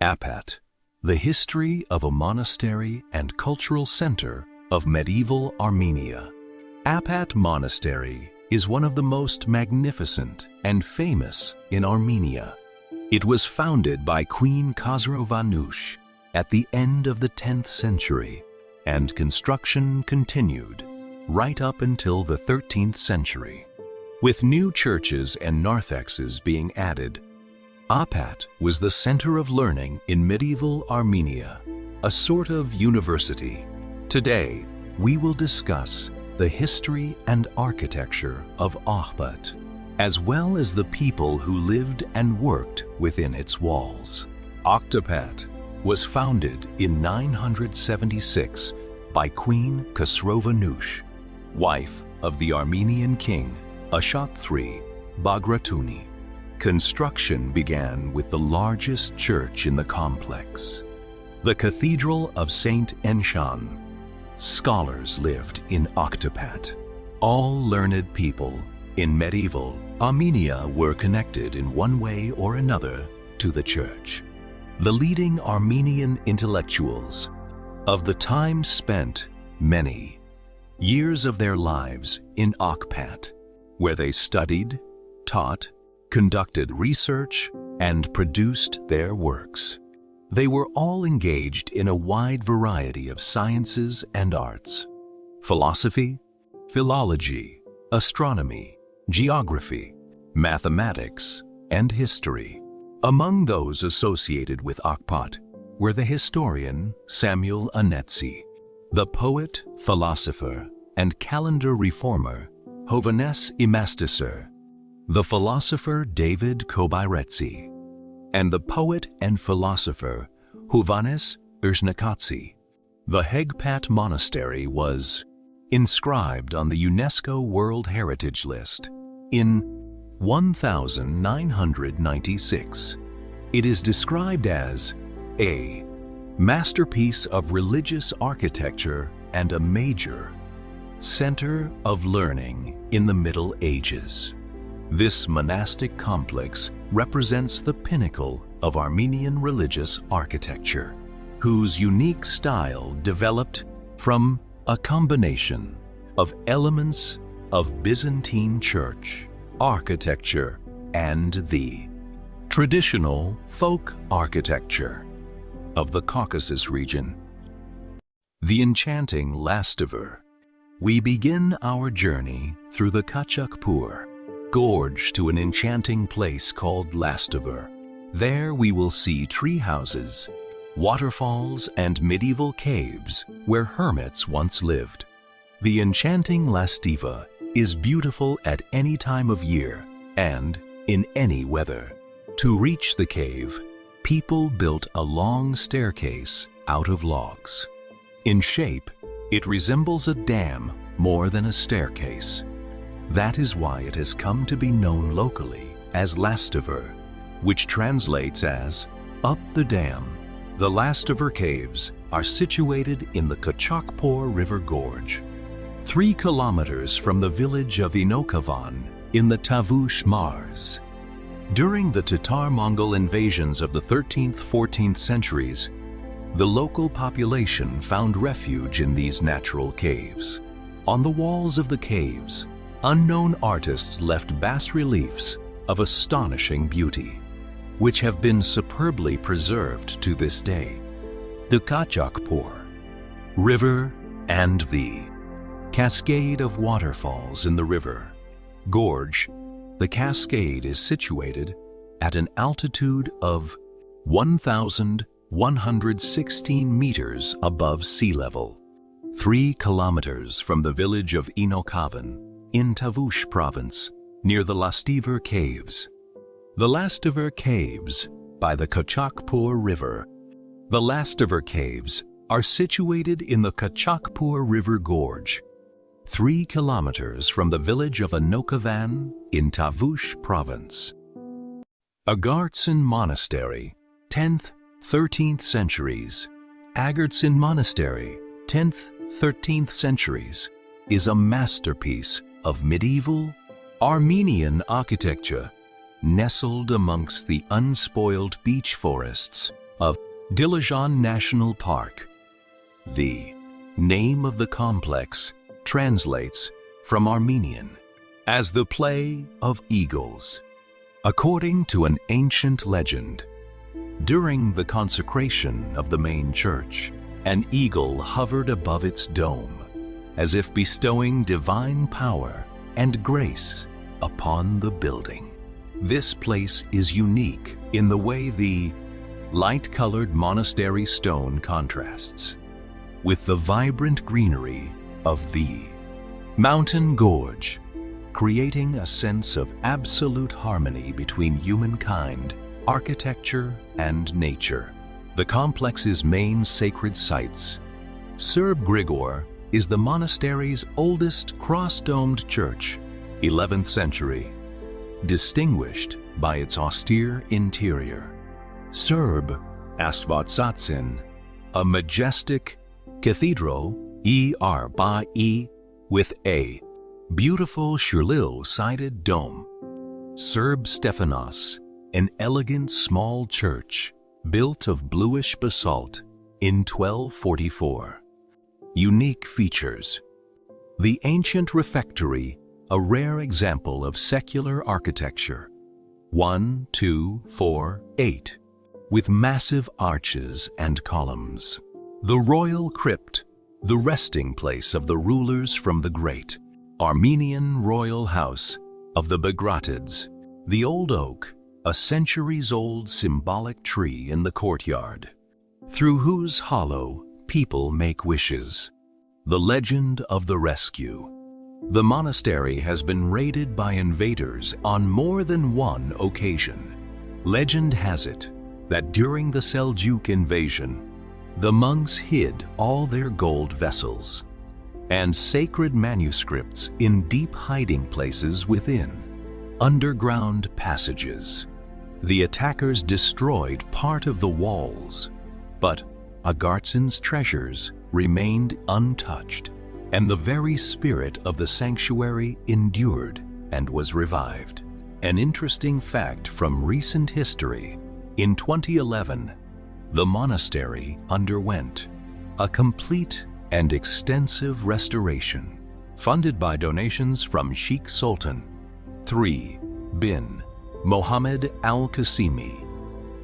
Haghpat, the history of a monastery and cultural center of medieval Armenia. Haghpat Monastery is one of the most magnificent and famous in Armenia. It was founded by Queen Khosrow at the end of the 10th century, and construction continued right up until the 13th century. With new churches and narthexes being added, Haghpat was the center of learning in medieval Armenia, a sort of university. Today, we will discuss the history and architecture of Haghpat, as well as the people who lived and worked within its walls. Haghpat was founded in 976 by Queen Khosrow, wife of the Armenian king Ashat III Bagratuni. Construction began with the largest church in the complex, the Cathedral of Saint Enchanting. Scholars lived in Haghpat. All learned people in medieval Armenia were connected in one way or another to the church. The leading Armenian intellectuals of the time spent many years of their lives in Haghpat, where they studied, taught, conducted research, and produced their works. They were all engaged in a wide variety of sciences and arts: philosophy, philology, astronomy, geography, mathematics, and history. Among those associated with Haghpat were the historian Samuel Anetsi, the poet, philosopher, and calendar reformer Hovhannes Imastisar, the philosopher David Kobyretsi, and the poet and philosopher Hovhannes Urzhnakatsi. The Haghpat Monastery was inscribed on the UNESCO World Heritage List in 1996. It is described as a masterpiece of religious architecture and a major center of learning in the Middle Ages. This monastic complex represents the pinnacle of Armenian religious architecture, whose unique style developed from a combination of elements of Byzantine church architecture and the traditional folk architecture of the Caucasus region. The enchanting Lastiver. We begin our journey through the Kachakpur gorge to an enchanting place called Lastiver. There we will see tree houses, waterfalls, and medieval caves where hermits once lived. The enchanting Lastiver is beautiful at any time of year and in any weather. To reach the cave, people built a long staircase out of logs. In shape, it resembles a dam more than a staircase. That is why it has come to be known locally as Lastiver, which translates as up the dam. The Lastiver Caves are situated in the Kachakpur River Gorge, 3 kilometers from the village of Inokavan in the Tavush Mars. During the Tatar-Mongol invasions of the 13th-14th centuries, the local population found refuge in these natural caves. On the walls of the caves, unknown artists left bas-reliefs of astonishing beauty, which have been superbly preserved to this day. The Kachakpur River and the cascade of waterfalls in the river gorge. The cascade is situated at an altitude of 1,116 meters above sea level, 3 kilometers from the village of Inokavan in Tavush province, near the Lastiver Caves. The Lastiver Caves by the Kachakpur River. The Lastiver Caves are situated in the Kachakpur River Gorge, 3 kilometers from the village of Inokavan in Tavush province. Agartsin Monastery, 10th, 13th centuries. Agartsin Monastery, 10th, 13th centuries, is a masterpiece of medieval Armenian architecture, nestled amongst the unspoiled beech forests of Dilajan National Park. The name of the complex translates from Armenian as the Play of Eagles. According to an ancient legend, during the consecration of the main church, an eagle hovered above its dome, as if bestowing divine power and grace upon the building. This place is unique in the way the light-colored monastery stone contrasts with the vibrant greenery of the mountain gorge, creating a sense of absolute harmony between humankind, architecture, and nature. The complex's main sacred sites. Serb Grigor is the monastery's oldest cross-domed church, 11th century, distinguished by its austere interior. Serb Asvatsatsin, a majestic cathedral, with a beautiful Shirlil-sided dome. Serb Stefanos, an elegant small church built of bluish basalt in 1244. Unique features. The ancient refectory, a rare example of secular architecture, 1, 2, 4, 8, with massive arches and columns. The royal crypt, the resting place of the rulers from the great Armenian royal house of the Bagratids. The old oak, a centuries-old symbolic tree in the courtyard, through whose hollow people make wishes. The legend of the rescue. The monastery has been raided by invaders on more than one occasion. Legend has it that during the Seljuk invasion, the monks hid all their gold vessels and sacred manuscripts in deep hiding places within underground passages. The attackers destroyed part of the walls, but Agartsin's treasures remained untouched, and the very spirit of the sanctuary endured and was revived. An interesting fact from recent history: in 2011, the monastery underwent a complete and extensive restoration, funded by donations from Sheikh Sultan III bin Mohammed Al-Qasimi,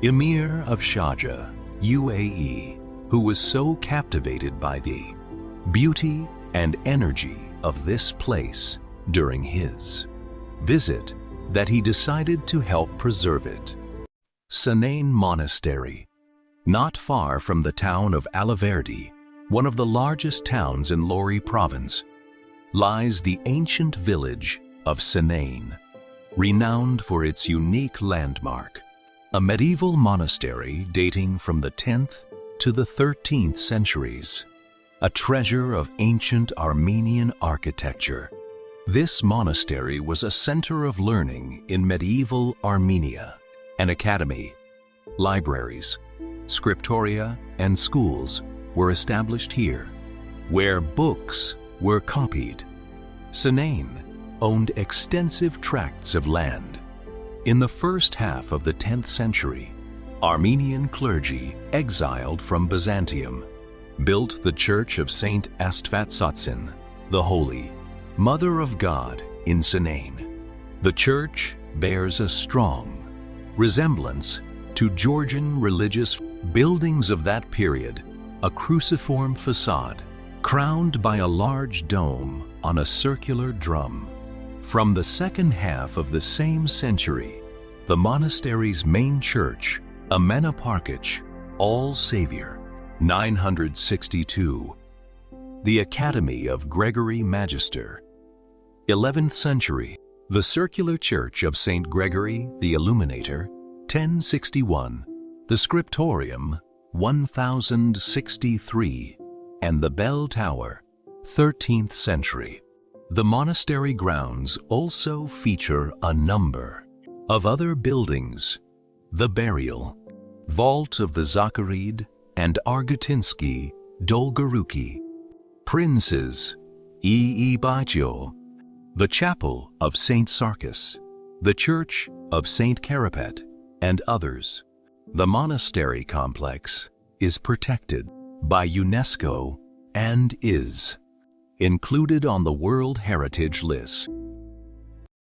Emir of Sharjah, UAE, who was so captivated by the beauty and energy of this place during his visit that he decided to help preserve it. Sanain Monastery. Not far from the town of Alaverdi, one of the largest towns in Lori province, lies the ancient village of Sanain, renowned for its unique landmark, a medieval monastery dating from the 10th to the 13th centuries, a treasure of ancient Armenian architecture. This monastery was a center of learning in medieval Armenia. An academy, libraries, scriptoria, and schools were established here, where books were copied. Sanain owned extensive tracts of land. In the first half of the 10th century, Armenian clergy exiled from Byzantium built the Church of Saint Astvatsatsin, the Holy Mother of God, in Sanain. The church bears a strong resemblance to Georgian religious buildings of that period, a cruciform facade crowned by a large dome on a circular drum. From the second half of the same century, the monastery's main church, Amenaparkich, All Savior, 962. The Academy of Gregory Magister, 11th century. The Circular Church of St. Gregory the Illuminator, 1061. The Scriptorium, 1063. And the Bell Tower, 13th century. The monastery grounds also feature a number of other buildings: the burial vault of the Zakharid and Argutinsky Dolgoruki princes, the chapel of Saint Sarkis, the church of Saint Karapet, and others. The monastery complex is protected by UNESCO and is included on the World Heritage List.